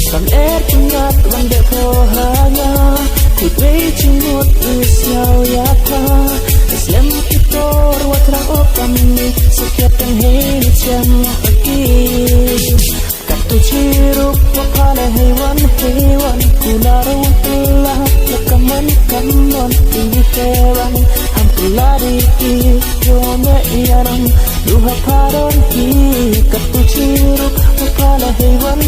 Sam er pungat wande po hanya Kutway cimut isyaw yata Islam kitor watrang o kami Setiap yang henit siya pagi Katu ciruk wakala hewan Kularong telah lekaman kamon Tinggi tewan Hampulari ki Yome iyanam Duha paron ki Katu ciruk wakala hewan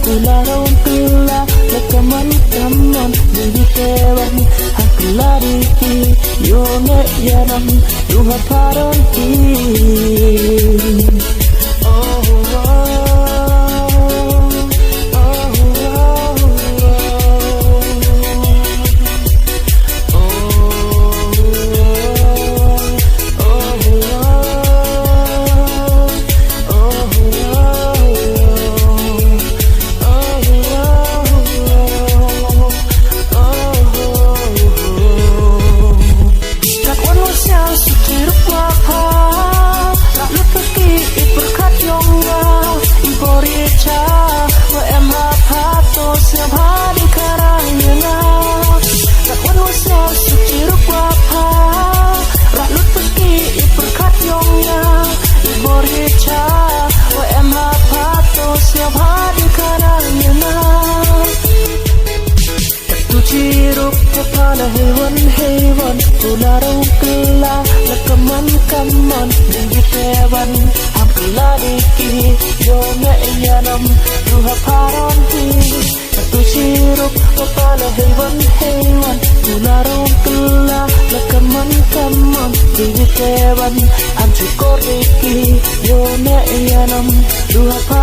Kularong telah lekaman kamon Tinggi tewan Hampulari ki Yome iyanam Duha paron ki Hewan Kularong kela Lekaman kamon Tinggi tewan Hampila diki Yome iyanam Duha paron ki Satu sirup Kepala hewan Kularong kela Lekaman kamon Tinggi tewan Hancukor diki Yome iyanam Duha paron